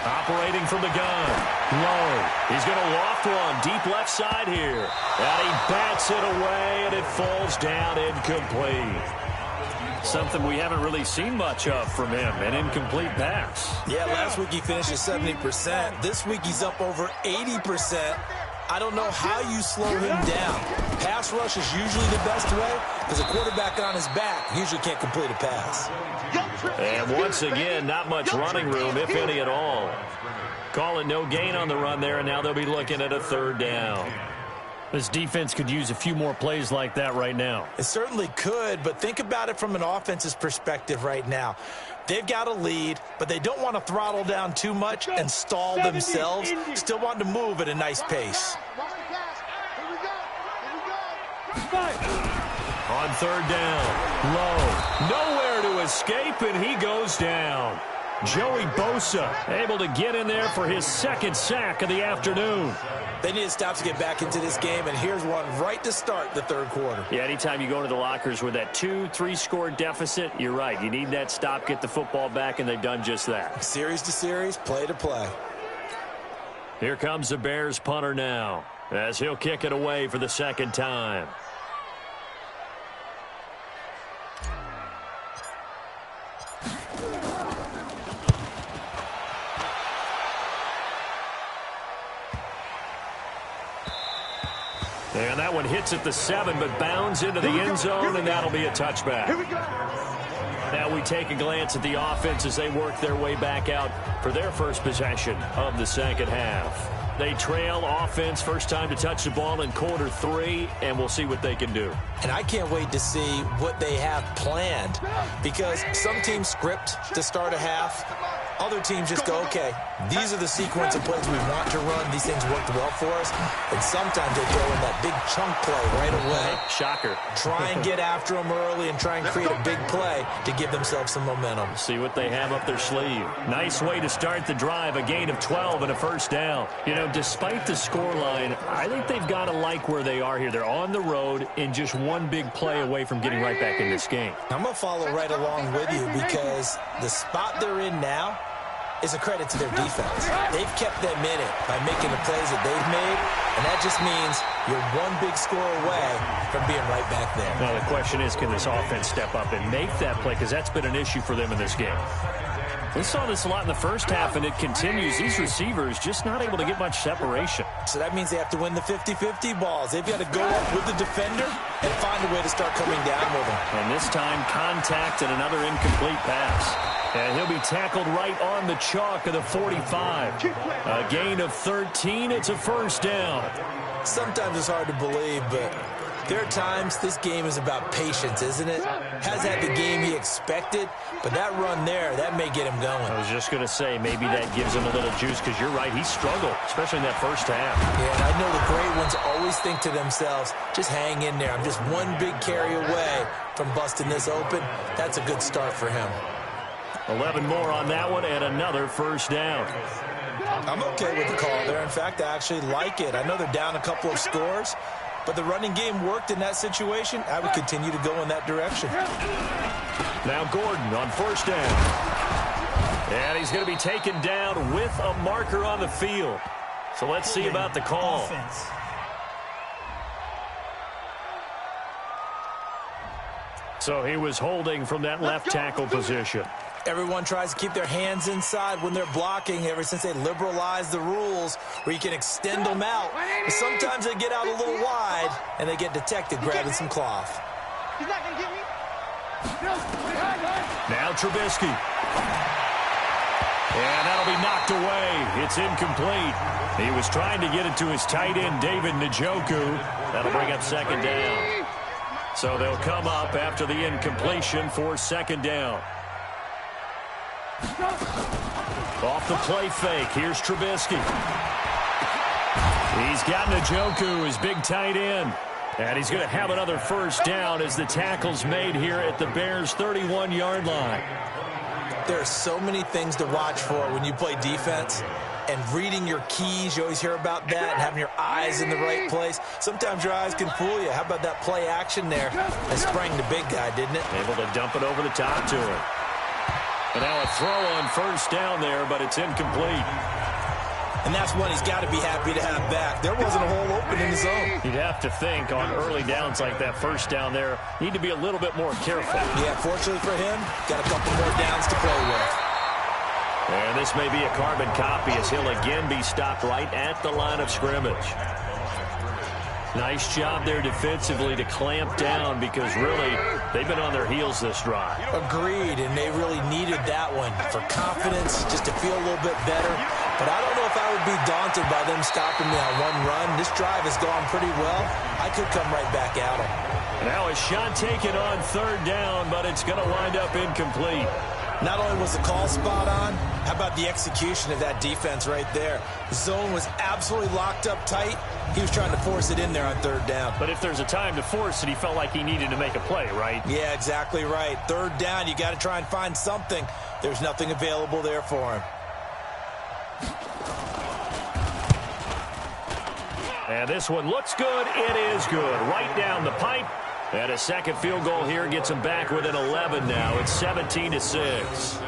Operating from the gun. Low. He's going to loft one deep left side here. And he bats it away, and it falls down incomplete. Something we haven't really seen much of from him, an incomplete pass. Yeah, last week he finished at 70%. This week he's up over 80%. I don't know how you slow him down. Pass rush is usually the best way because a quarterback on his back usually can't complete a pass. And once again, not much running room, if any at all. Calling no gain on the run there, and now they'll be looking at a third down. This defense could use a few more plays like that right now. It certainly could, but think about it from an offense's perspective right now. They've got a lead, but they don't want to throttle down too much and stall themselves. Still want to move at a nice pace. On third down, Low. Nowhere to escape, and he goes down. Joey Bosa able to get in there for his second sack of the afternoon. They need to stop to get back into this game, and here's one right to start the third quarter. Yeah, anytime you go into the lockers with that 2-3 score deficit, you're right. You need that stop, get the football back, and they've done just that. Series to series, play to play. Here comes the Bears punter now as he'll kick it away for the second time. And that one hits at the 7, but bounds into the end zone, and that'll be a touchback. Now we take a glance at the offense as they work their way back out for their first possession of the second half. They trail offense, first time to touch the ball in quarter 3, and we'll see what they can do. And I can't wait to see what they have planned, because some teams script to start a half. Other teams just go, okay, these are the sequence of plays we want to run. These things worked well for us. And sometimes they throw in that big chunk play right away. Shocker. Try and get after them early and try and create a big play to give themselves some momentum. See what they have up their sleeve. Nice way to start the drive, a gain of 12 and a first down. You know, despite the scoreline, I think they've got to like where they are here. They're on the road and just one big play away from getting right back in this game. I'm going to follow right along with you because the spot they're in now is a credit to their defense. They've kept them in it by making the plays that they've made, and that just means you're one big score away from being right back there. Now, the question is, can this offense step up and make that play? Because that's been an issue for them in this game. We saw this a lot in the first half, and it continues. These receivers just not able to get much separation. So that means they have to win the 50-50 balls. They've got to go up with the defender and find a way to start coming down with him. And this time, contact and another incomplete pass. And he'll be tackled right on the chalk of the 45. A gain of 13. It's a first down. Sometimes it's hard to believe, but there are times this game is about patience, isn't it? Has had the game he expected, but that run there, that may get him going. I was just going to say, maybe that gives him a little juice, because you're right, he struggled, especially in that first half. Yeah, and I know the great ones always think to themselves, just hang in there. I'm just one big carry away from busting this open. That's a good start for him. 11 more on that one, and another first down. I'm okay with the call there. In fact, I actually like it. I know they're down a couple of scores, but the running game worked in that situation. I would continue to go in that direction. Now Gordon on first down. And he's going to be taken down with a marker on the field. So let's see about the call. So he was holding from that left tackle position. Everyone tries to keep their hands inside when they're blocking ever since they liberalized the rules where you can extend them out. But sometimes they get out a little wide and they get detected grabbing some cloth. He's not going to get me. Now Trubisky. And that'll be knocked away. It's incomplete. He was trying to get it to his tight end, David Njoku. That'll bring up second down. So they'll come up after the incompletion for second down. Off the play fake. Here's Trubisky. He's got Njoku, his big tight end. And he's going to have another first down as the tackle's made here at the Bears' 31-yard line. There are so many things to watch for when you play defense. And reading your keys, you always hear about that, and having your eyes in the right place. Sometimes your eyes can fool you. How about that play action there? That sprang the big guy, didn't it? Able to dump it over the top to him. And now a throw on first down there, but it's incomplete. And that's one he's got to be happy to have back. There wasn't a hole open in the zone. You'd have to think on early downs like that first down there, need to be a little bit more careful. Yeah, fortunately for him, got a couple more downs to play with. And this may be a carbon copy as he'll again be stopped right at the line of scrimmage. Nice job there defensively to clamp down because really they've been on their heels this drive. Agreed, and they really needed that one for confidence, just to feel a little bit better. But I don't know if I would be daunted by them stopping me on one run. This drive has gone pretty well. I could come right back at them. Now a shot taken on third down, but it's going to wind up incomplete. Not only was the call spot on, how about the execution of that defense right there? The zone was absolutely locked up tight. He was trying to force it in there on third down. But if there's a time to force it, he felt like he needed to make a play, right? Yeah, exactly right. Third down, you got to try and find something. There's nothing available there for him. And this one looks good. It is good. Right down the pipe. And a second field goal here gets them back within 11 now. It's 17-6.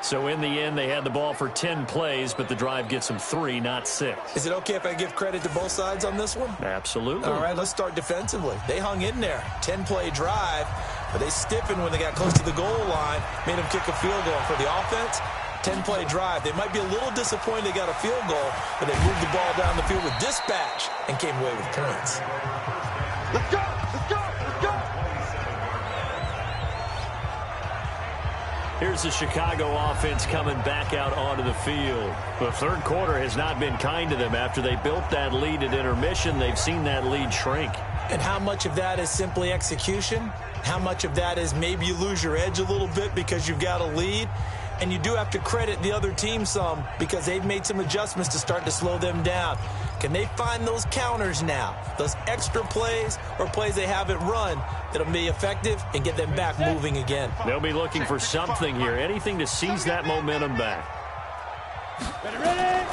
So in the end, they had the ball for 10 plays, but the drive gets them 3, not 6. Is it okay if I give credit to both sides on this one? Absolutely. All right, let's start defensively. They hung in there. 10-play drive, but they stiffened when they got close to the goal line, made them kick a field goal. For the offense, 10-play drive. They might be a little disappointed they got a field goal, but they moved the ball down the field with dispatch and came away with points. Let's go! Let's go! Here's the Chicago offense coming back out onto the field. The third quarter has not been kind to them. After they built that lead at intermission, they've seen that lead shrink. And how much of that is simply execution? How much of that is maybe you lose your edge a little bit because you've got a lead? And you do have to credit the other team some because they've made some adjustments to start to slow them down. Can they find those counters now, those extra plays or plays they haven't run that'll be effective and get them back moving again? They'll be looking for something here, anything to seize that momentum back. Ready?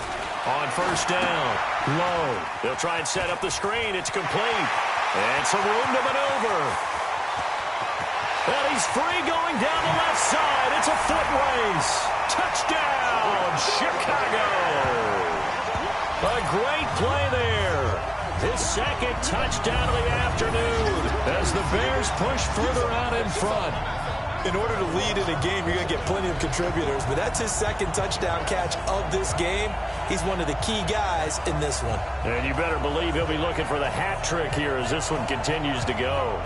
On first down, low. They'll try and set up the screen. It's complete. And some room to maneuver. And he's free going down the left side. It's a foot race. Touchdown, Chicago. A great play there. His second touchdown of the afternoon as the Bears push further out in front. In order to lead in a game, you're going to get plenty of contributors, but that's his second touchdown catch of this game. He's one of the key guys in this one. And you better believe he'll be looking for the hat trick here as this one continues to go.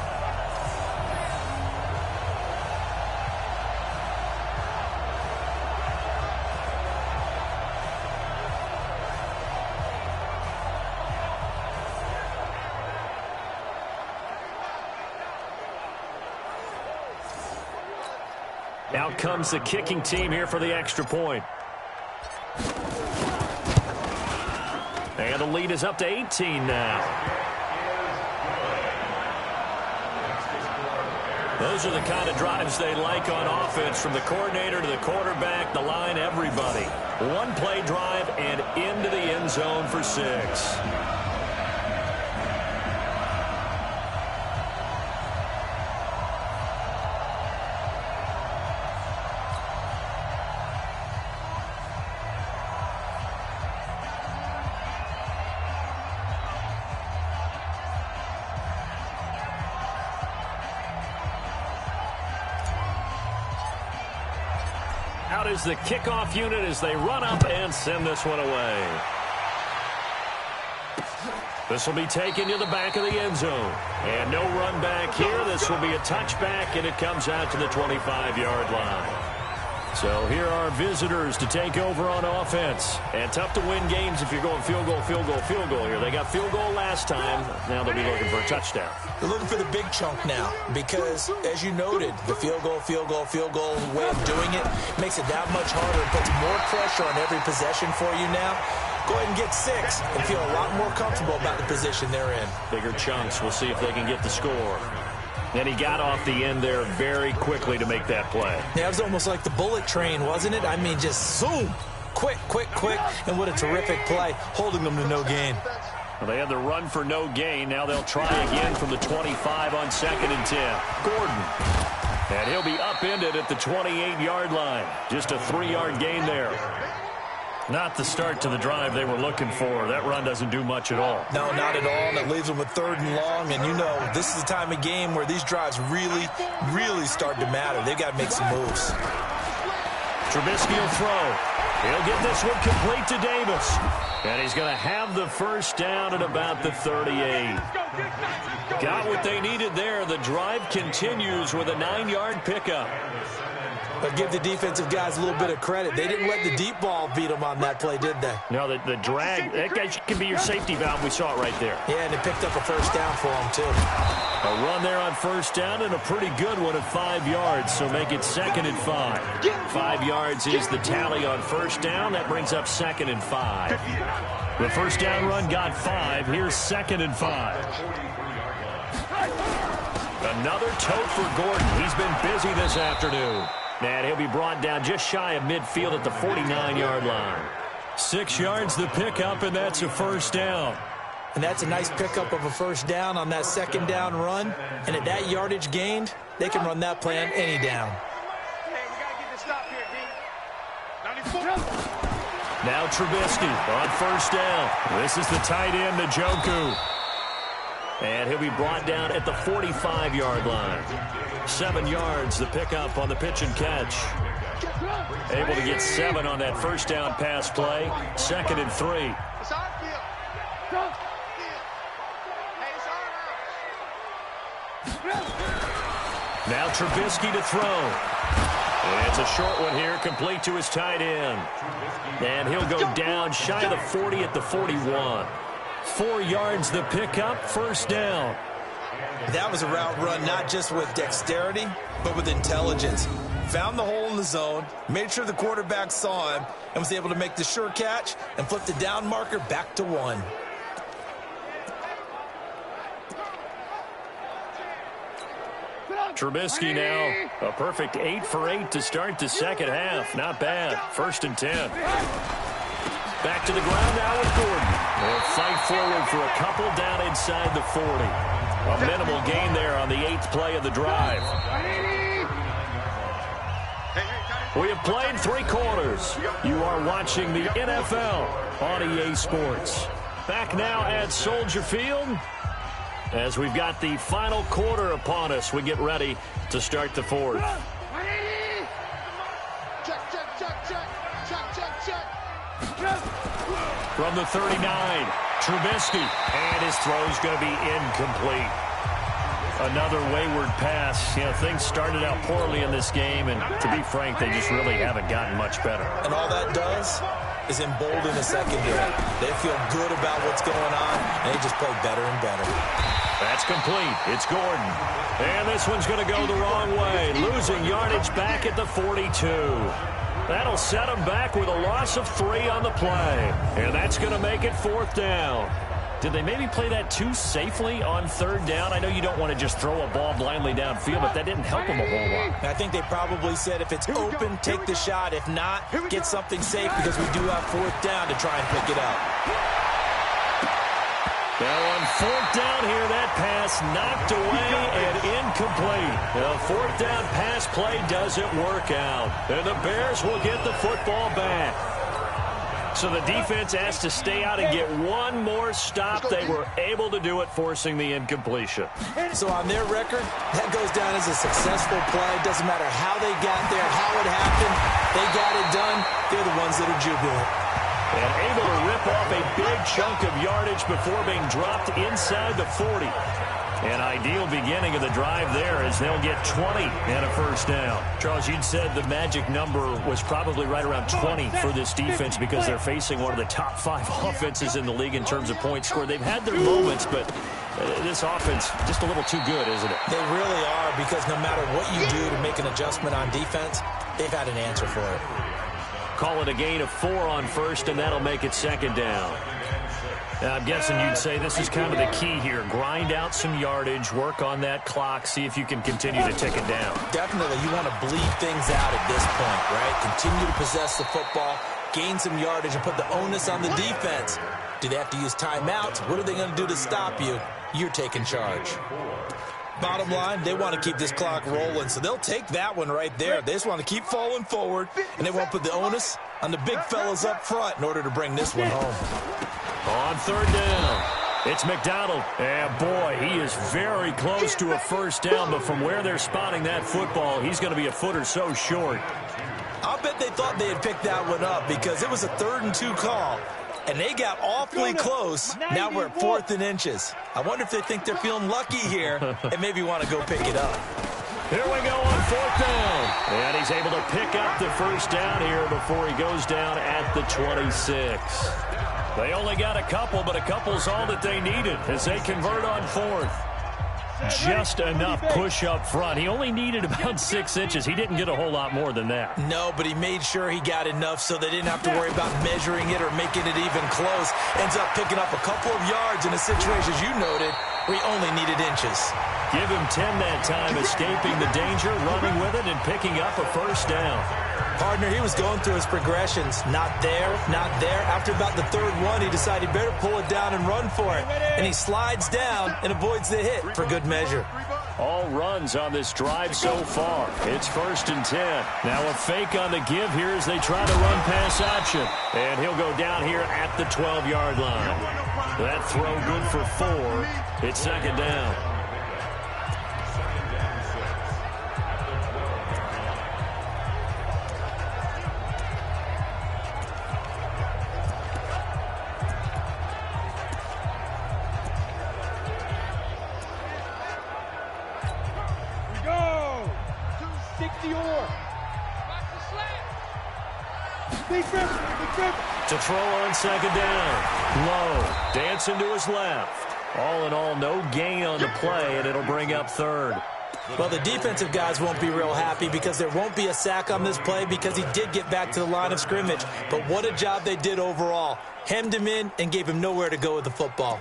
Out comes the kicking team here for the extra point. And the lead is up to 18 now. Those are the kind of drives they like on offense, from the coordinator to the quarterback, the line, everybody. One play drive and into the end zone for 6. Out is the kickoff unit as they run up and send this one away. This will be taken to the back of the end zone. And no run back here. This will be a touchback, and it comes out to the 25-yard line. So here are visitors to take over on offense. And tough to win games if you're going field goal, field goal, field goal here. They got field goal last time. Now they'll be looking for a touchdown. They're looking for the big chunk now because, as you noted, the field goal way of doing it makes it that much harder. It puts more pressure on every possession for you now. Go ahead and get 6 and feel a lot more comfortable about the position they're in. Bigger chunks. We'll see if they can get the score. And he got off the end there very quickly to make that play. Yeah, it was almost like the bullet train, wasn't it? I mean, just zoom. Quick, quick, quick. And what a terrific play, holding them to no gain. Well, they had the run for no gain. Now they'll try again from the 25 on 2nd and 10. Gordon. And he'll be upended at the 28-yard line. Just a 3-yard gain there. Not the start to the drive they were looking for. That run doesn't do much at all. No, not at all. And it leaves them with 3rd and long. And you know, this is the time of game where these drives really, really start to matter. They've got to make some moves. Trubisky will throw. He'll get this one complete to Davis. And he's going to have the first down at about the 38. Got what they needed there. The drive continues with a 9-yard pickup. But give the defensive guys a little bit of credit. They didn't let the deep ball beat them on that play, did they? No, the drag, that guy can be your safety valve. We saw it right there. Yeah, and they picked up a first down for them, too. A run there on first down and a pretty good one at 5 yards, so make it 2nd and 5. 5 yards is the tally on first down. That brings up 2nd and 5. The first down run got 5. Here's 2nd and 5. Another tote for Gordon. He's been busy this afternoon. And he'll be brought down just shy of midfield at the 49-yard line. 6 yards the pickup, and that's a first down. And that's a nice pickup of a first down on that 2nd down run. And at that yardage gained, they can run that play on any down. Hey, we got to get this stop here, D. 94. Now Trubisky on first down. This is the tight end, Njoku. And he'll be brought down at the 45-yard line. 7 yards, the pickup on the pitch and catch. Able to get 7 on that first down pass play. 2nd and 3. Now Trubisky to throw. And it's a short one here, complete to his tight end. And he'll go down shy of the 40 at the 41. 4 yards the pickup, first down. That was a route run not just with dexterity, but with intelligence. Found the hole in the zone, made sure the quarterback saw him, and was able to make the sure catch and flip the down marker back to 1. Trubisky now a perfect 8 for 8 to start the second half. Not bad. 1st and 10. Back to the ground now with Gordon. They'll fight forward for a couple down inside the 40. A minimal gain there on the 8th play of the drive. We have played 3 quarters. You are watching the NFL on EA Sports. Back now at Soldier Field as we've got the final quarter upon us. We get ready to start the 4th. from the 39. Trubisky, and his throw's going to be incomplete. Another wayward pass. You know, things started out poorly in this game, and to be frank, they just really haven't gotten much better. And all that does is embolden the secondary. They feel good about what's going on, and they just play better and better. That's complete. It's Gordon. And this one's going to go the wrong way. Losing yardage back at the 42. That'll set them back with a loss of 3 on the play. And that's going to make it 4th down. Did they maybe play that too safely on 3rd down? I know you don't want to just throw a ball blindly downfield, but that didn't help them a whole lot. I think they probably said if it's open, take the shot. If not, get something safe because we do have 4th down to try and pick it up. Now on 4th down here, that pass knocked away and incomplete. The 4th down pass play doesn't work out. And the Bears will get the football back. So the defense has to stay out and get one more stop. They were able to do it, forcing the incompletion. So on their record, that goes down as a successful play. Doesn't matter how they got there, how it happened. They got it done. They're the ones that are jubilant. And able to rip off a big chunk of yardage before being dropped inside the 40. An ideal beginning of the drive there as they'll get 20 and a 1st down. Charles, you'd said the magic number was probably right around 20 for this defense because they're facing one of the top 5 offenses in the league in terms of points scored. They've had their moments, but this offense just a little too good, isn't it? They really are, because no matter what you do to make an adjustment on defense, they've had an answer for it. Call it a gain of 4 on 1st, and that'll make it 2nd down. Now, I'm guessing you'd say this is kind of the key here. Grind out some yardage, work on that clock, see if you can continue to tick it down. Definitely. You want to bleed things out at this point, right? Continue to possess the football, gain some yardage, and put the onus on the defense. Do they have to use timeouts? What are they going to do to stop you? You're taking charge. Bottom line, they want to keep this clock rolling, so they'll take that one right there. They just want to keep falling forward, and they won't put the onus on the big fellas up front in order to bring this one home. On 3rd down, it's McDonald. And, boy, he is very close to a 1st down, but from where they're spotting that football, he's going to be a foot or so short. I'll bet they thought they had picked that one up because it was a 3rd and 2 call. And they got awfully close. Now we're at 4th and inches. I wonder if they think they're feeling lucky here and maybe want to go pick it up. Here we go on 4th down. And he's able to pick up the 1st down here before he goes down at the 26. They only got a couple, but a couple's all that they needed as they convert on 4th. Just enough push up front. He only needed about 6 inches. He didn't get a whole lot more than that. No, but he made sure he got enough so they didn't have to worry about measuring it or making it even close. Ends up picking up a couple of yards in a situation, as you noted, where he only needed inches. Give him 10 that time, escaping the danger, running with it, and picking up a 1st down. Partner, he was going through his progressions. Not there, not there. After about the 3rd one, he decided he better pull it down and run for it. And he slides down and avoids the hit for good measure. All runs on this drive so far. It's 1st and 10. Now a fake on the give here as they try to run pass option. And he'll go down here at the 12-yard line. That throw good for 4. It's 2nd down. To throw on 2nd down. Low. Dancing to his left. All in all, no gain on the play, and it'll bring up 3rd. Well, the defensive guys won't be real happy because there won't be a sack on this play because he did get back to the line of scrimmage. But what a job they did overall. Hemmed him in and gave him nowhere to go with the football.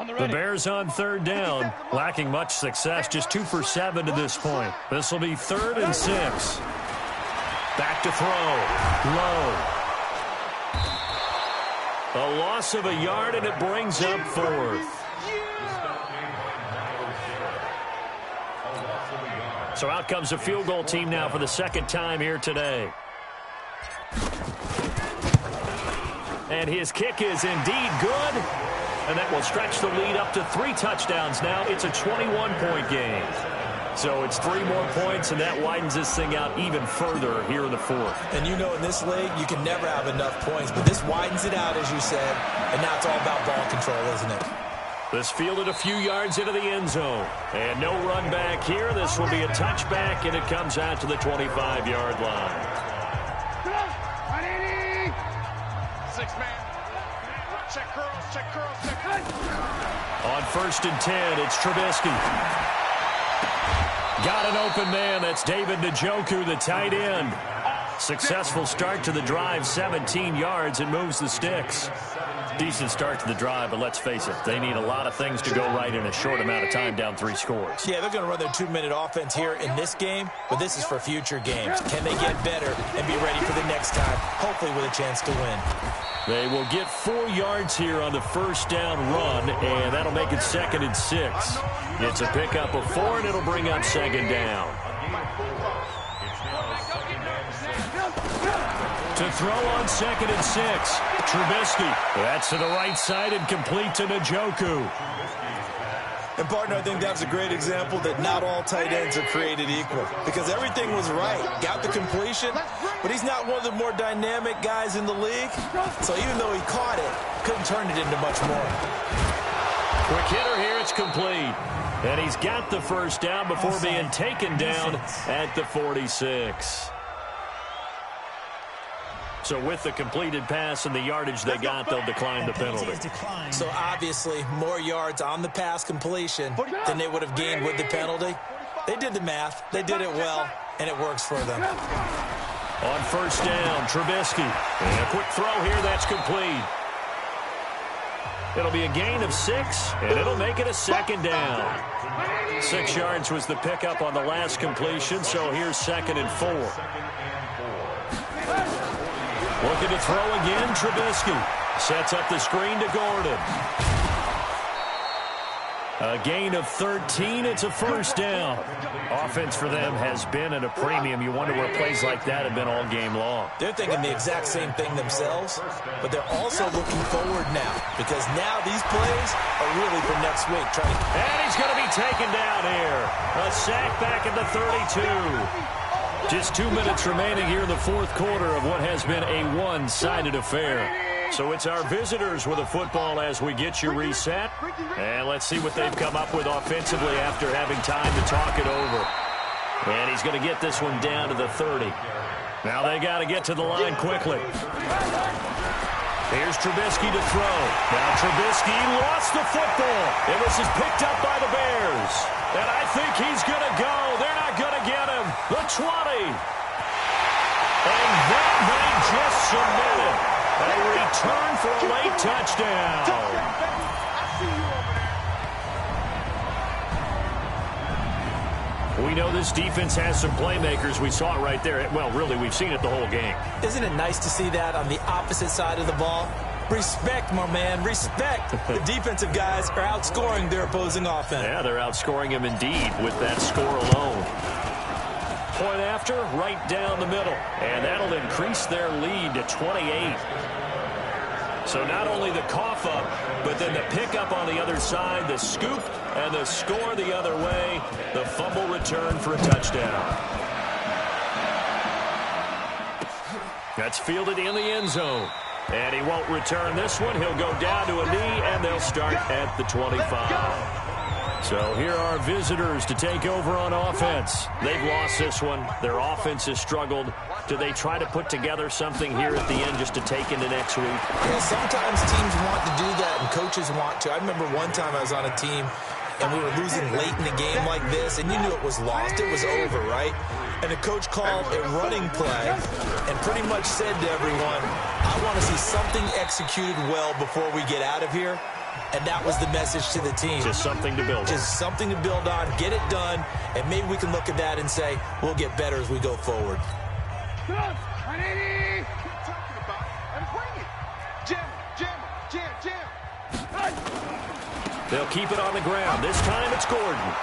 The Bears on 3rd down, lacking much success, just 2 for 7 to this point. This will be 3rd and 6. Back to throw. Low. A loss of a yard, and it brings up 4th. So out comes the field goal team now for the 2nd time here today. And his kick is indeed good. And that will stretch the lead up to 3 touchdowns now. It's a 21-point game. So it's 3 more points, and that widens this thing out even further here in the 4th. And you know in this league, you can never have enough points, but this widens it out, as you said, and now it's all about ball control, isn't it? This fielded a few yards into the end zone. And no run back here. This will be a touchback, and it comes out to the 25-yard line. 6-man. Check curls, check curls, check curls. On 1st and 10, it's Trubisky. Got an open man. That's David Njoku, the tight end. Successful start to the drive, 17 yards, and moves the sticks. Decent start to the drive, but let's face it, they need a lot of things to go right in a short amount of time, down 3 scores. Yeah, they're going to run their 2-minute offense here in this game, but this is for future games. Can they get better and be ready for the next time, hopefully with a chance to win? They will get 4 yards here on the first down run, and that'll make it 2nd and 6. It's a pickup of 4, and it'll bring up 2nd down. To throw on 2nd and 6, Trubisky. That's to the right side and complete to Njoku. And, partner, I think that was a great example that not all tight ends are created equal because everything was right. Got the completion, but he's not one of the more dynamic guys in the league. So even though he caught it, couldn't turn it into much more. Quick hitter here, it's complete. And he's got the first down before being taken down at the 46. So with the completed pass and the yardage they got, they'll decline the penalty. So obviously more yards on the pass completion than they would have gained with the penalty. They did the math. They did it well, and it works for them. On first down, Trubisky. And a quick throw here, that's complete. It'll be a gain of 6, and it'll make it a 2nd down. 6 yards was the pickup on the last completion, so here's 2nd and 4. Looking to throw again, Trubisky. Sets up the screen to Gordon. A gain of 13. It's a first down. Offense for them has been at a premium. You wonder where plays like that have been all game long. They're thinking the exact same thing themselves, but they're also looking forward now because now these plays are really for next week. And he's going to be taken down here. A sack back at the 32. Just 2 minutes remaining here in the 4th quarter of what has been a one-sided affair. So it's our visitors with the football as we get you reset. And let's see what they've come up with offensively after having time to talk it over. And he's going to get this one down to the 30. Now they got to get to the line quickly. Here's Trubisky to throw. Now Trubisky lost the football. And this is picked up by the Bears. And I think he's going to go. They're not going to get him. The 20. And that might just cement it. A return for a late touchdown. We know this defense has some playmakers. We saw it right there. Well, really, we've seen it the whole game. Isn't it nice to see that on the opposite side of the ball? Respect, my man, respect. The defensive guys are outscoring their opposing offense. Yeah, they're outscoring them indeed with that score alone. Point after, right down the middle. And that'll increase their lead to 28. So not only the cough up, but then the pickup on the other side, the scoop, and the score the other way. The fumble return for a touchdown. That's fielded in the end zone. And he won't return this one. He'll go down to a knee, and they'll start at the 25. So here are visitors to take over on offense. They've lost this one. Their offense has struggled. Do they try to put together something here at the end just to take into next week? Yeah, sometimes teams want to do that, and coaches want to. I remember one time I was on a team, and we were losing late in the game like this, and you knew it was lost. It was over, right? And the coach called a running play and pretty much said to everyone, I want to see something executed well before we get out of here. And that was the message to the team. Just something to build on. Just something to build on, get it done, and maybe we can look at that and say, we'll get better as we go forward. They'll keep it on the ground. This time it's Gordon.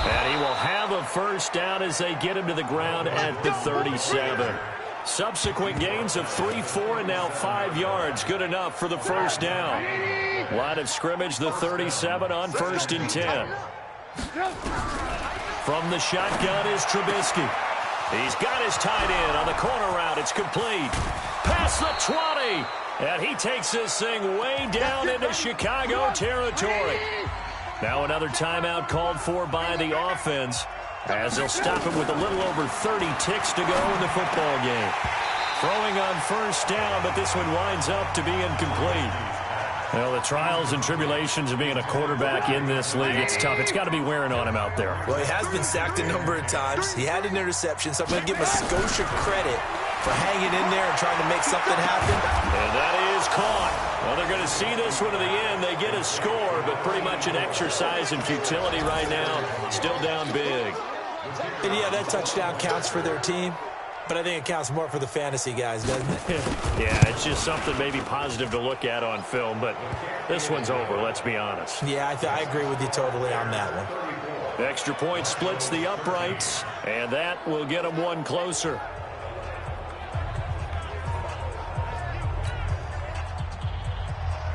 And he will have a first down as they get him to the ground at the 37. Subsequent gains of 3, 4, and now 5 yards. Good enough for the first down. Line of scrimmage, the 37 on 1st and 10. From the shotgun is Trubisky. He's got his tight end on the corner route. It's complete. Past the 20. And he takes this thing way down into Chicago territory. Now another timeout called for by the offense, as they'll stop it with a little over 30 ticks to go in the football game. Throwing on 1st down, but this one winds up to be incomplete. Well, the trials and tribulations of being a quarterback in this league, it's tough. It's got to be wearing on him out there. Well, he has been sacked a number of times. He had an interception, so I'm going to give him a Scotia credit for hanging in there and trying to make something happen. And that is caught. Well, they're going to see this one to the end. They get a score, but pretty much an exercise in futility right now. Still down big. And yeah, that touchdown counts for their team, but I think it counts more for the fantasy guys, doesn't it? Yeah, it's just something maybe positive to look at on film, but this one's over, let's be honest. Yeah, I agree with you totally on that one. The extra point splits the uprights, and that will get them one closer.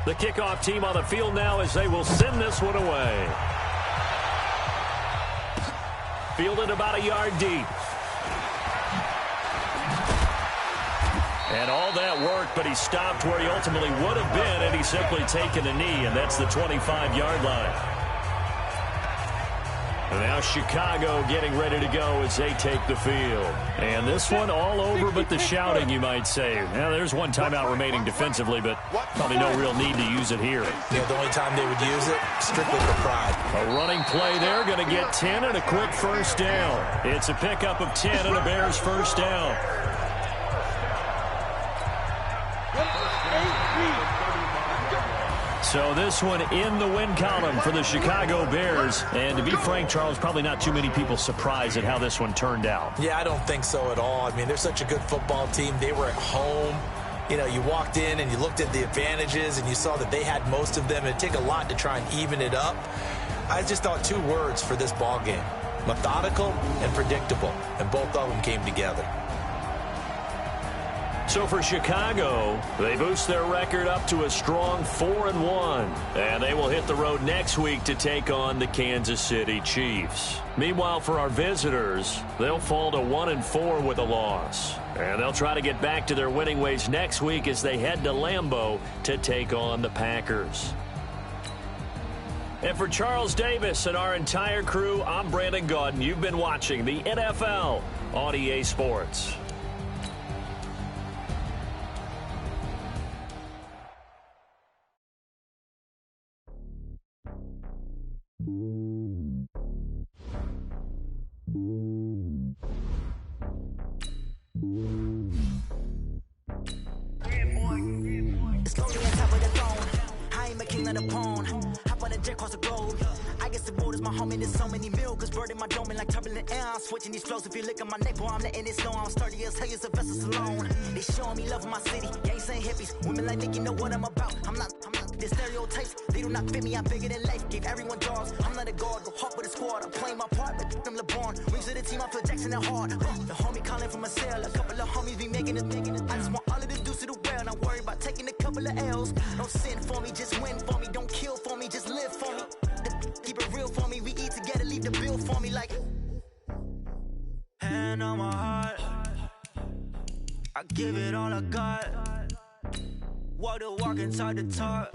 The kickoff team on the field now as they will send this one away. Fielded about a yard deep. And all that work, but he stopped where he ultimately would have been had he simply taken a knee, and that's the 25-yard line. And now Chicago getting ready to go as they take the field. And this one all over but the shouting, you might say. Now, there's one timeout remaining defensively, but probably no real need to use it here. Yeah, the only time they would use it, strictly for pride. A running play there, going to get 10 and a quick 1st down. It's a pickup of 10 and a Bears 1st down. So this one in the win column for the Chicago Bears. And to be frank, Charles, probably not too many people surprised at how this one turned out. Yeah, I don't think so at all. I mean, they're such a good football team. They were at home. You know, you walked in and you looked at the advantages and you saw that they had most of them. It'd take a lot to try and even it up. I just thought 2 words for this ball game: methodical and predictable. And both of them came together. So for Chicago, they boost their record up to a strong 4-1. And they will hit the road next week to take on the Kansas City Chiefs. Meanwhile, for our visitors, they'll fall to 1-4 with a loss. And they'll try to get back to their winning ways next week as they head to Lambeau to take on the Packers. And for Charles Davis and our entire crew, I'm Brandon Gaudin. You've been watching the NFL on EA Sports. It's slowly on top of the throne. I ain't a king of the pawn. Hop on a jet across the globe. I guess the board is my home and there's so many mil. Cause bird in my dome and like turbulent air. I'm switching these flows. If you look at my neck, boy, I'm letting it slow. I'm sturdy as hell, as a vessel alone. They showing me love in my city. Gangsta and hippies. Women like Nick, you know what I'm about. I'm not the stereotypes. They do not fit me. I'm bigger than life. Give everyone dogs. I'm not a guard. Go hard with a squad. I'm playing my part, but I'm LeBron. Wings of the team, I feel Jackson and hard. The homie calling from a cell. A couple of homies be making it. I just want all of the dudes to do well. Not worry about taking a couple of L's. Don't sin for me, just win for me. Don't kill for me, just live for me. Keep it real for me. We eat together, leave the bill for me like. Hand on my heart, I give it all I got. Walk the walk and talk the talk.